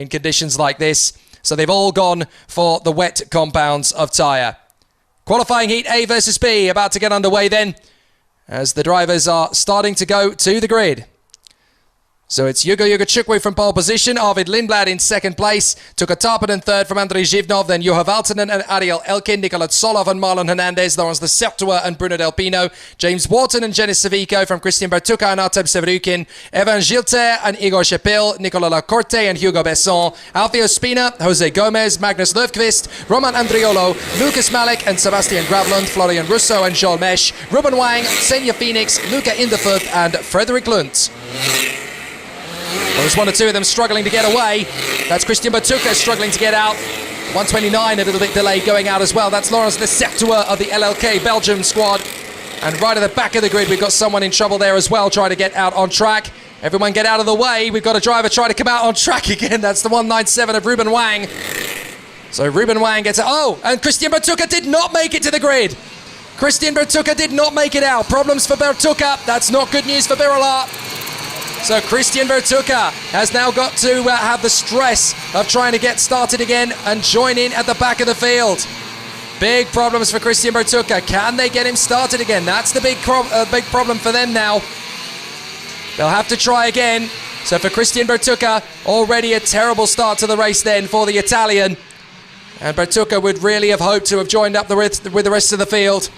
in conditions like this. So they've all gone for the wet compounds of tyre. Qualifying heat A versus B about to get underway then, as the drivers are starting to go to the grid. So it's Hugo Chukwu from pole position, Arvid Lindblad in second place, Tuka Tarpinen third from Andrei Zhivnov, then Juha Valtonen and Ariel Elkin, Nikola Tsolov and Marlon Hernandez, Laurence de Sertois and Bruno Del Pino, James Wharton and Jenis Savico from Christian Bertucca and Artem Severukin, Evan Gilter and Igor Shepil, Nicola Lacorte and Hugo Besson, Alfio Spina, Jose Gomez, Magnus Löfqvist, Roman Andriolo, Lucas Malek and Sebastian Gravlund, Florian Russo and Joel Mesh, Ruben Wang, Senja Phoenix, Luca Inderfoot and Frederick Lunt. Well, there's one or two of them struggling to get away. That's Christian Bertucca struggling to get out. 129, a little bit delayed going out as well. That's Laurence de Sertois of the LLK Belgium squad. And right at the back of the grid, we've got someone in trouble there as well, trying to get out on track. Everyone get out of the way. We've got a driver trying to come out on track again. That's the 197 of Ruben Wang. So Ruben Wang gets it. Oh, and Christian Bertucca did not make it to the grid. Christian Bertucca did not make it out. Problems for Bertucca. That's not good news for Birolard. So Christian Bertucca has now got to have the stress of trying to get started again and join in at the back of the field. Big problems for Christian Bertucca. Can they get him started again? That's the big problem for them now. They'll have to try again. So for Christian Bertucca, already a terrible start to the race then for the Italian. And Bertucca would really have hoped to have joined up with the rest of the field.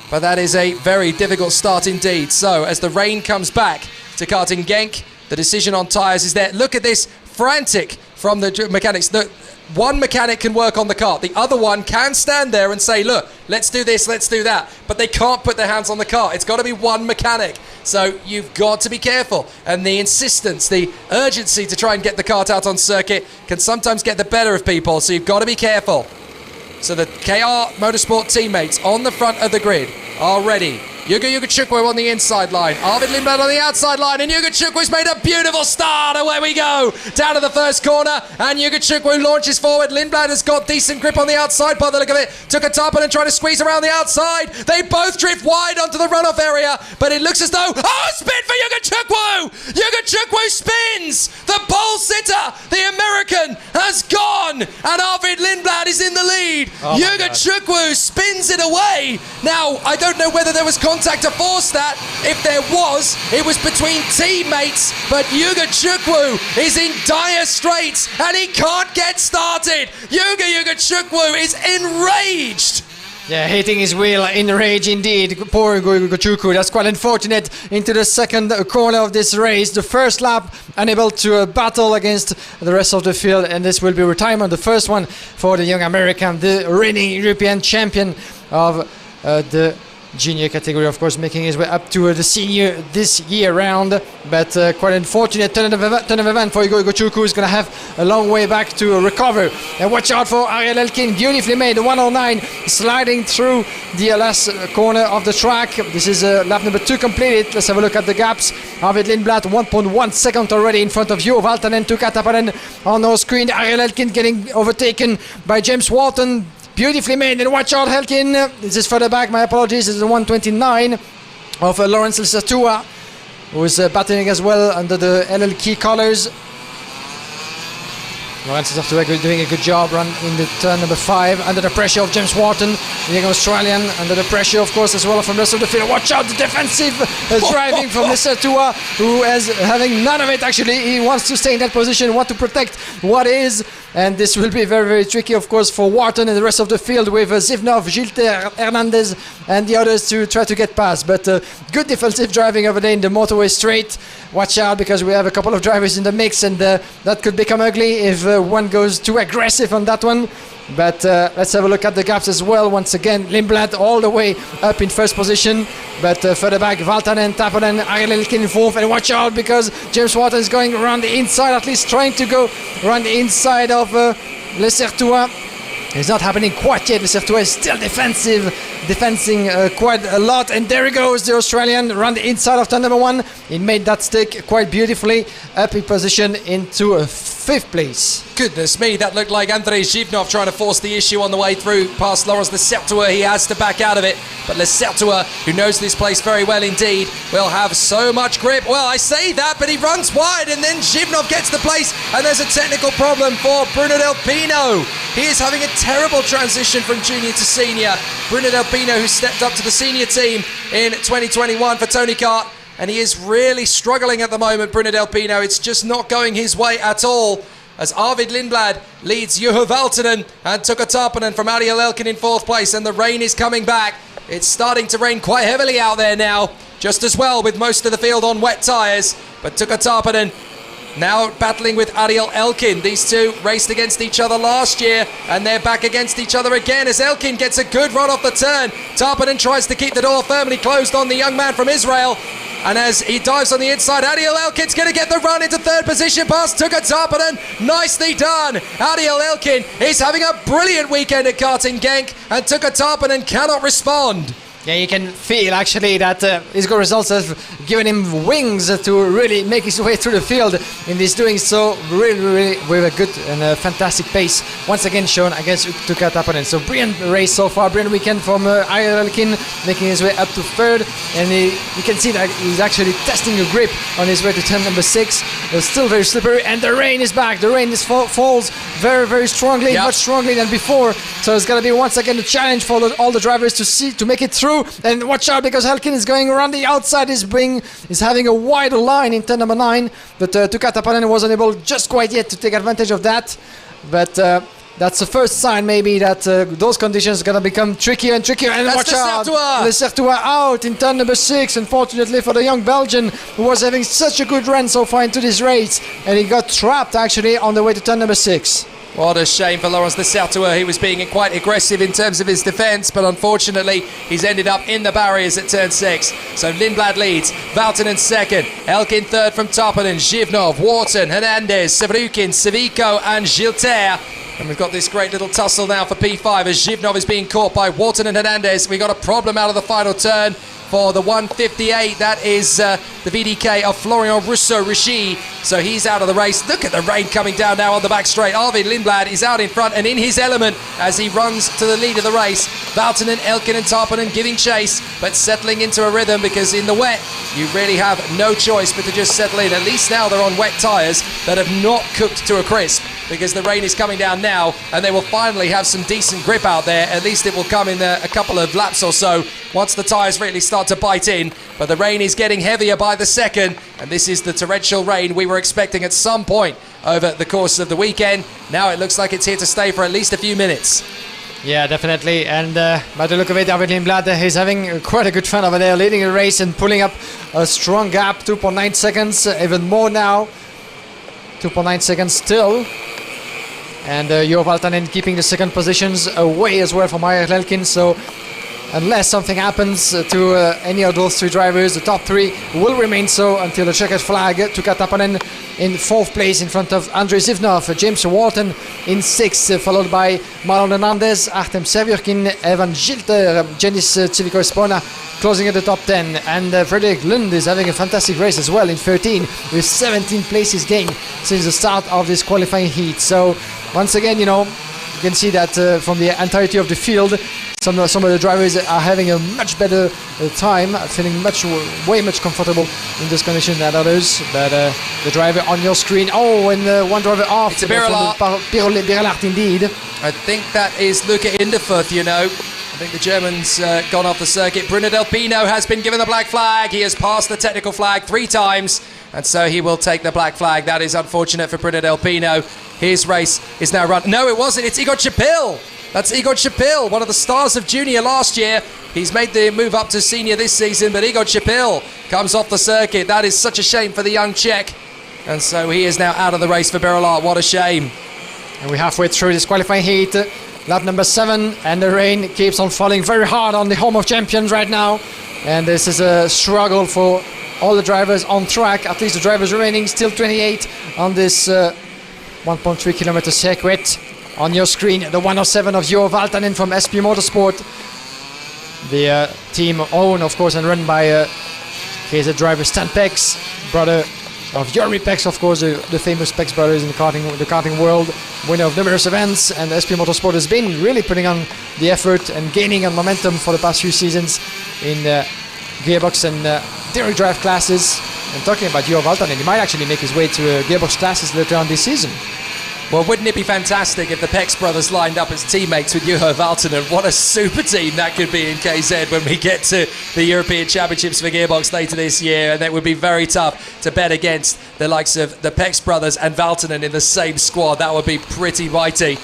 But that is a very difficult start indeed. So as the rain comes back to Karting Genk, the decision on tyres is there. Look at this, frantic from the mechanics. One mechanic can work on the kart. The other one can stand there and say, look, let's do this, let's do that. But they can't put their hands on the kart. It's got to be one mechanic. So you've got to be careful. And the insistence, the urgency to try and get the kart out on circuit can sometimes get the better of people. So you've got to be careful. So the KR Motorsport teammates on the front of the grid are ready. Hugo Chukwu on the inside line, Arvid Lindblad on the outside line, and Hugo Chukwu's made a beautiful start. Away we go, down to the first corner, and Hugo Chukwu launches forward. Lindblad has got decent grip on the outside by the look of it. Took a top and trying to squeeze around the outside. They both drift wide onto the runoff area, but it looks as though, spin for Hugo Chukwu! Hugo Chukwu spins! The pole sitter, the American, has gone, and Arvid Lindblad is in the lead. Hugo Chukwu spins it away. Now, I don't know whether there was contact to force that. If there was, it was between teammates, but Hugo Chukwu is in dire straits and he can't get started. Hugo Chukwu is enraged. Yeah, hitting his wheel in rage indeed. Poor Hugo Chukwu. That's quite unfortunate. Into the second corner of this race. The first lap, unable to battle against the rest of the field, and this will be retirement. The first one for the young American, the reigning European champion of the junior category, of course, making his way up to the senior this year round, but quite unfortunate turn of event for Hugo Chukwu, who's going to have a long way back to recover. And watch out for Ariel Elkin, beautifully made, 109, sliding through the last corner of the track. This is lap number 2 completed. Let's have a look at the gaps. Arvid Lindblad 1.1 second already in front of Juha Valtonen, Tuka Tarpinen on our screen. Ariel Elkin getting overtaken by James Wharton. Beautifully made, and watch out, Elkin. This is further back, my apologies. This is the 129 of Laurence de Sertois, who is battling as well under the LLK colors. Laurence de Sertois doing a good job run in the turn number 5 under the pressure of James Wharton, the young Australian, under the pressure, of course, as well from the rest of the field. Watch out, the defensive driving from de Sertois, who is having none of it, actually. He wants to stay in that position, want to protect what is. And this will be very, very tricky, of course, for Wharton and the rest of the field with Zivnov, Gilter, Hernandez and the others to try to get past. But good defensive driving over there in the motorway straight. Watch out, because we have a couple of drivers in the mix, and that could become ugly if one goes too aggressive on that one. But let's have a look at the gaps as well. Once again, Lindblad all the way up in first position, but further back, Valtonen, Tarpinen, Ariel Elkin in fourth. And watch out, because James Wharton is going around the inside, at least trying to go around the inside of de Sertois. It's not happening quite yet. De Sertois is still defending quite a lot. And there he goes, the Australian, around the inside of turn number 1. He made that stick quite beautifully, up in position into 5th place. Goodness me, that looked like Andrei Zhivnov trying to force the issue on the way through past Laurens Lecertois. He has to back out of it, but Lecertois, who knows this place very well indeed, will have so much grip. Well, I say that, but he runs wide, and then Zhivnov gets the place, and there's a technical problem for Bruno Del Pino. He is having a terrible transition from junior to senior. Bruno Del Pino, who stepped up to the senior team in 2021 for Tony Kart, and he is really struggling at the moment, Bruno Del Pino. It's just not going his way at all, as Arvid Lindblad leads Juho Valtonen and Tuka Tarpanen from Ariel Elkin in 4th place, and the rain is coming back. It's starting to rain quite heavily out there now, just as well with most of the field on wet tyres, but Tuka Tarpanen now battling with Ariel Elkin. These two raced against each other last year, and they're back against each other again as Elkin gets a good run off the turn. Tarpanen tries to keep the door firmly closed on the young man from Israel, and as he dives on the inside, Ariel Elkin's going to get the run into 3rd position past Tuka Tarpanen. Nicely done. Ariel Elkin is having a brilliant weekend at Karting Genk, and Tuka Tarpanen cannot respond. Yeah, you can feel actually that his good results have given him wings to really make his way through the field in this doing so. Really with a good and a fantastic pace once again shown against Tuka Tarpanen. So brilliant race so far, brilliant weekend from Ariel Elkin, making his way up to 3rd, and you can see that he's actually testing a grip on his way to turn number 6. It's still very slippery, and the rain is back. The rain falls very strongly, much strongly than before. So it's going to be once again a challenge for all the drivers to make it through. And watch out, because Elkin is going around the outside. Is having a wider line in turn number 9, but Tuka Tarpanen wasn't able just quite yet to take advantage of that. But that's the first sign maybe that those conditions are going to become trickier and trickier. And watch out, Lecertois out in turn number 6, unfortunately for the young Belgian, who was having such a good run so far into this race, and he got trapped actually on the way to turn number 6. What a shame for Laurens Lecertois. He was being quite aggressive in terms of his defence, but unfortunately he's ended up in the barriers at turn 6. So Lindblad leads, Valtonen 2nd, Elkin 3rd from Tarpanen, Zhivnov, Wharton, Hernandez, Savrukin, Savico and Gilter. And we've got this great little tussle now for P5 as Zhivnov is being caught by Wharton and Hernandez. We got a problem out of the final turn for the 158. That is the VDK of Florian Rousseau-Richie. So he's out of the race. Look at the rain coming down now on the back straight. Arvid Lindblad is out in front and in his element as he runs to the lead of the race. Valtonen, Elkin and Tarpanen giving chase, but settling into a rhythm, because in the wet you really have no choice but to just settle in. At least now they're on wet tyres that have not cooked to a crisp, because the rain is coming down now and they will finally have some decent grip out there. At least it will come in a couple of laps or so once the tyres really start to bite in. But the rain is getting heavier by the second, and this is the torrential rain we were expecting at some point over the course of the weekend. Now it looks like it's here to stay for at least a few minutes. Yeah, definitely. And by the look of it, Arvid Lindblad is having quite a good fun over there, leading the race and pulling up a strong gap, 2.9 seconds, even more now. 2.9 seconds still. And Juho Valtonen keeping the second positions away as well from Ariel Elkin. So unless something happens to any of those 3 drivers, the top 3 will remain so until the checkered flag. Tuka Tarpanen in 4th place in front of Andrei Zhivnov, James Wharton in 6th, followed by Marlon Hernandez, Artem Savurkin, Evan Gilter, Jenis Civico-Espona closing at the top 10, and Fredrik Lund is having a fantastic race as well in 13 with 17 places gained since the start of this qualifying heat. So once again, you can see that from the entirety of the field, some of the drivers are having a much better time, feeling way much comfortable in this condition than others. But the driver on your screen, and one driver off. It's a Birelart indeed. I think that is Luca Inderfuth, I think the German's gone off the circuit. Bruno Del Pino has been given the black flag. He has passed the technical flag 3 times, and so he will take the black flag. That is unfortunate for Bruno Del Pino. His race is now run. No, it wasn't. It's Igor Chapil. That's Igor Chapil, one of the stars of junior last year. He's made the move up to senior this season, but Igor Chapil comes off the circuit. That is such a shame for the young Czech. And so he is now out of the race for Birelart. What a shame. And we're halfway through this qualifying heat. Lap number 7, and the rain keeps on falling very hard on the home of champions right now. And this is a struggle for all the drivers on track. At least the drivers remaining, still 28 on this 1.3 kilometer circuit. On your screen, the 107 of Juho Valtonen from SP Motorsport. The team owned, of course, and run by KZ driver Stan Peck's brother of Yuri Pex, of course, the famous Pex brothers in the karting world, winner of numerous events, and SP Motorsport has been really putting on the effort and gaining on momentum for the past few seasons in gearbox and direct drive classes. And talking about Juha Valtonen, he might actually make his way to gearbox classes later on this season. Well, wouldn't it be fantastic if the Pex brothers lined up as teammates with Juha Valtonen? What a super team that could be in KZ when we get to the European Championships for Gearbox later this year. And it would be very tough to bet against the likes of the Pex brothers and Valtonen in the same squad. That would be pretty mighty.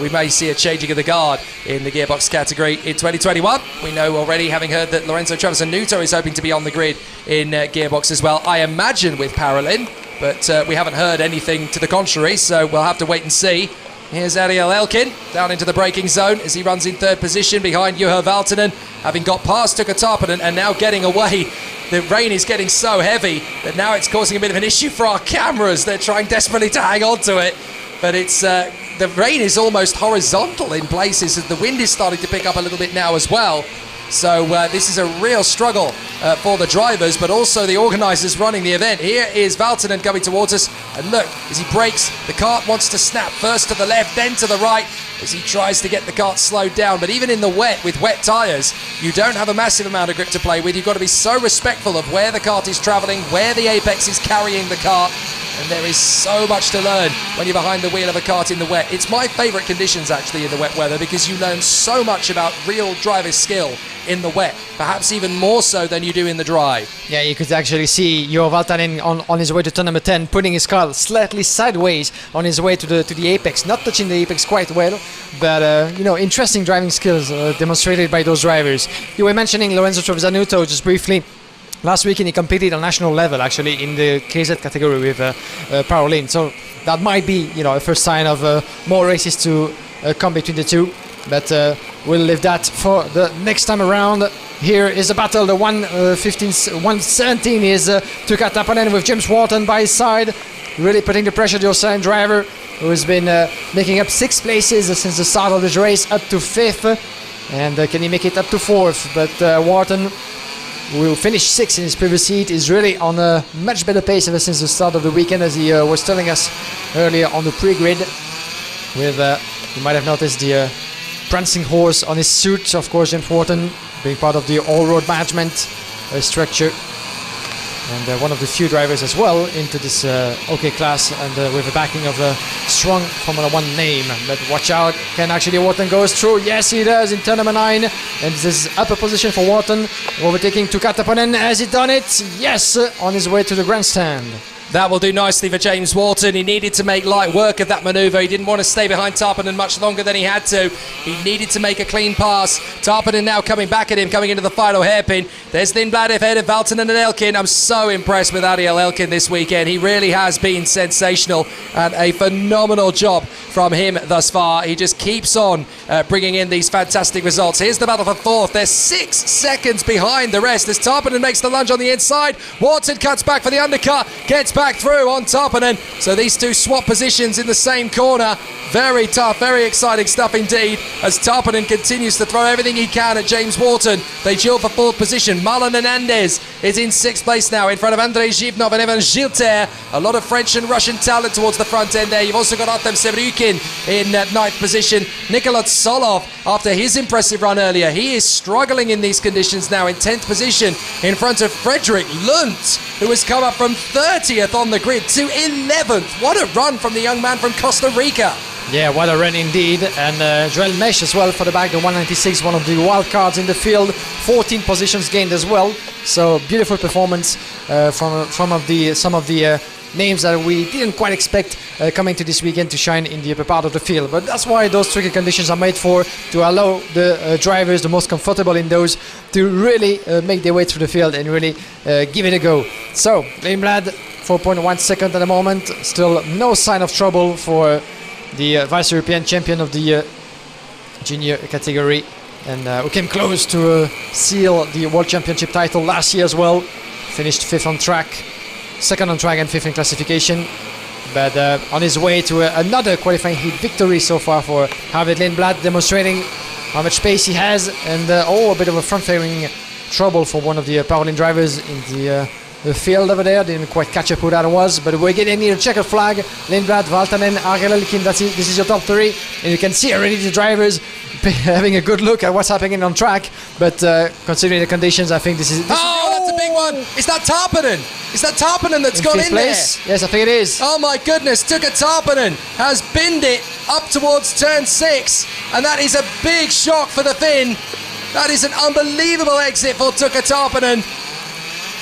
We may see a changing of the guard in the gearbox category in 2021. We know already, having heard that Lorenzo Travisanuto is hoping to be on the grid in gearbox as well. I imagine with Paralin, but we haven't heard anything to the contrary, so we'll have to wait and see. Here's Ariel Elkin down into the braking zone as he runs in third position behind Juha Valtonen, having got past Tuukka Tarponen and now getting away. The rain is getting so heavy that now it's causing a bit of an issue for our cameras. They're trying desperately to hang on to it, but it's the rain is almost horizontal in places, as the wind is starting to pick up a little bit now as well. So this is a real struggle for the drivers, but also the organisers running the event. Here is Valtonen coming towards us, and look, as he brakes, the kart wants to snap first to the left, then to the right, as he tries to get the kart slowed down. But even in the wet, with wet tyres, you don't have a massive amount of grip to play with. You've got to be so respectful of where the kart is travelling, where the apex is carrying the kart. And there is so much to learn when you're behind the wheel of a kart in the wet. It's my favourite conditions actually in the wet weather, because you learn so much about real driver skill in the wet, perhaps even more so than you do in the dry. Yeah, you could actually see Juha Valtonen on his way to turn number 10, putting his car slightly sideways on his way to the apex, not touching the apex quite well, but interesting driving skills demonstrated by those drivers. You were mentioning Lorenzo Travisanuto just briefly. Last weekend he competed on national level actually in the KZ category with Parolin, so that might be a first sign of more races to come between the two, but we'll leave that for the next time around. Here is the battle. The 117 is Tuukka Tarponen with James Wharton by his side, really putting the pressure on the Australian driver, who has been making up 6 places since the start of this race, up to 5th, and can he make it up to 4th? But Wharton, who will finish 6th in his previous heat, is really on a much better pace ever since the start of the weekend, as he was telling us earlier on the pre-grid. With, you might have noticed the prancing horse on his suit, of course, James Wharton, being part of the all-road management structure. And one of the few drivers as well into this OK class, and with the backing of a strong Formula 1 name. But watch out, can actually Wharton goes through? Yes, he does in turn number 9. And this is upper position for Wharton, overtaking Tuukka Tarponen. Has he done it? Yes, on his way to the grandstand. That will do nicely for James Wharton. He needed to make light work of that manoeuvre. He didn't want to stay behind Tarponen much longer than he had to. He needed to make a clean pass. Tarponen now coming back at him, coming into the final hairpin. There's Lindblad ahead of Valtonen and Elkin. I'm so impressed with Ariel Elkin this weekend. He really has been sensational, and a phenomenal job from him thus far. He just keeps on bringing in these fantastic results. Here's the battle for 4th. They're 6 seconds behind the rest as Tarponen makes the lunge on the inside. Wharton cuts back for the undercut, gets back through on Tarponen. So these two swap positions in the same corner. Very tough, very exciting stuff indeed, as Tarponen continues to throw everything he can at James Wharton. They duel for 4th position. Marlon Hernandez is in 6th place now, in front of Andrei Zhivnov and Evan Gilter. A lot of French and Russian talent towards the front end there. You've also got Artem Sevryukin in 9th position. Nikolai Solov, after his impressive run earlier, he is struggling in these conditions now in 10th position, in front of Frederick Lunt, who has come up from 30th on the grid to 11th. What a run from the young man from Costa Rica. Yeah, what a run indeed. And Joel Mesh as well for the back, the 196, one of the wild cards in the field. 14 positions gained as well. So beautiful performance from some of the names that we didn't quite expect coming to this weekend to shine in the upper part of the field. But that's why those tricky conditions are made for, to allow the drivers, the most comfortable in those, to really make their way through the field and really give it a go. So Lindblad, 4.1 second at the moment. Still no sign of trouble for the Vice European Champion of the junior category, and who came close to seal the World Championship title last year as well. Finished 5th on track, 2nd on track and 5th in classification, but on his way to another qualifying heat victory so far for Harvard Lindblad, demonstrating how much pace he has, and a bit of a front-fairing trouble for one of the Parolin drivers in the the field over there. Didn't quite catch up who that was, but we're getting near the checkered flag. Lindblad, Valtanen, Ariel Elkin, this is your top three. And you can see already the drivers having a good look at what's happening on track. But considering the conditions, I think this is... That's a big one. Is that Tarpanen? Is that Tarpanen that's gone in place there? Yes, I think it is. Oh my goodness, Tuukka Tarpanen has binned it up towards turn 6. And that is a big shock for the Finn. That is an unbelievable exit for Tuukka Tarpanen.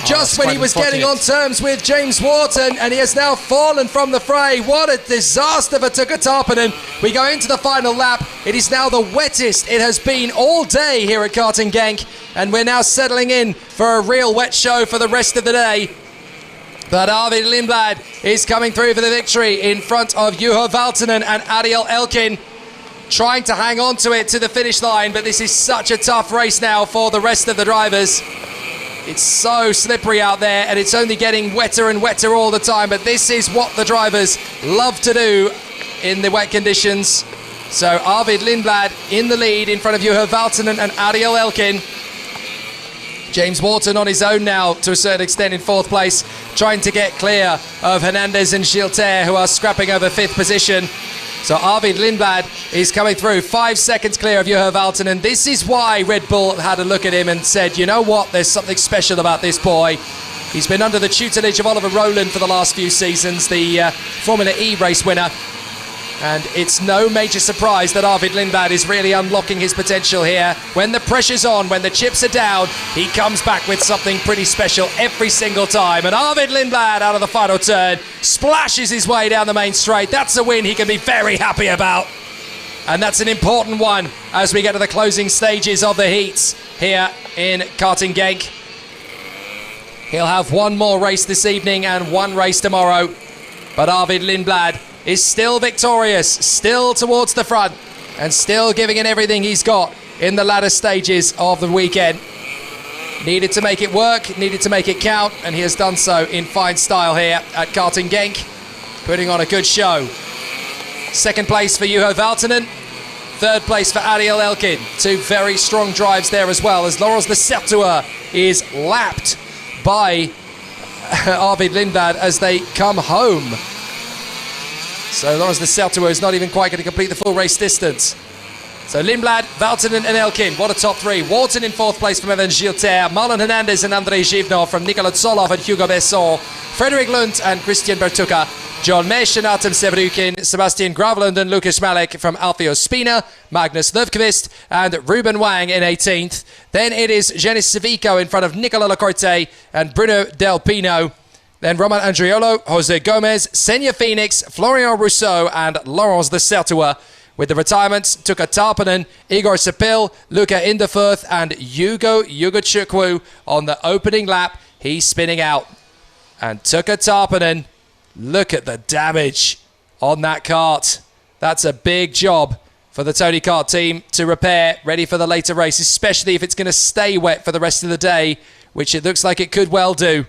Just when he was getting on terms with James Wharton, and he has now fallen from the fray. What a disaster for Tuukka Tarpanen. We go into the final lap. It is now the wettest it has been all day here at Karting Genk, and we're now settling in for a real wet show for the rest of the day. But Arvid Lindblad is coming through for the victory in front of Juho Valtanen and Ariel Elkin, trying to hang on to it to the finish line, but this is such a tough race now for the rest of the drivers. It's so slippery out there, and it's only getting wetter and wetter all the time, but this is what the drivers love to do in the wet conditions. So Arvid Lindblad in the lead in front of Juho Valtanen and Ariel Elkin. James Wharton on his own now to a certain extent in 4th place, trying to get clear of Hernandez and Gilter, who are scrapping over 5th position. So Arvid Lindblad is coming through 5 seconds clear of Juho Valtanen. This is why Red Bull had a look at him and said, you know what, there's something special about this boy. He's been under the tutelage of Oliver Rowland for the last few seasons, the Formula E race winner. And it's no major surprise that Arvid Lindblad is really unlocking his potential here. When the pressure's on, when the chips are down, he comes back with something pretty special every single time. And Arvid Lindblad out of the final turn splashes his way down the main straight. That's a win he can be very happy about. And that's an important one as we get to the closing stages of the heats here in Karting Genk. He'll have one more race this evening and one race tomorrow. But Arvid Lindblad is still victorious, still towards the front, and still giving it everything he's got in the latter stages of the weekend. Needed to make it work, needed to make it count, and he has done so in fine style here at Karting Genk, putting on a good show. 2nd place for Juho Valtanen, 3rd place for Ariel Elkin. 2 very strong drives there as well, as Laurens de Sertua is lapped by Arvid Lindblad as they come home. So Laurens de Sertua is not even quite going to complete the full race distance. So Lindblad, Valtanen and Elkin, what a top 3. Wharton in 4th place from Evan Gilter, Marlon Hernandez and Andrei Zhivnov from Nicolas Solov and Hugo Besson, Frederick Lund and Christian Bertucca, John Mesh and Artem Sevrukin, Sebastian Gravland and Lucas Malek from Alfio Spina, Magnus Löfqvist and Ruben Wang in 18th. Then it is Jenis Civico in front of Nicola Lacorte and Bruno Del Pino. Then Roman Andriolo, Jose Gomez, Senja Phoenix, Florian Rousseau and Laurens de Sertua. With the retirements, Tuukka Tarpanen, Igor Sepil, Luca Inderfurth and Hugo Chukwu on the opening lap. He's spinning out. And Tuukka Tarpanen, look at the damage on that kart. That's a big job for the Tony Kart team to repair, ready for the later race, especially if it's going to stay wet for the rest of the day, which it looks like it could well do.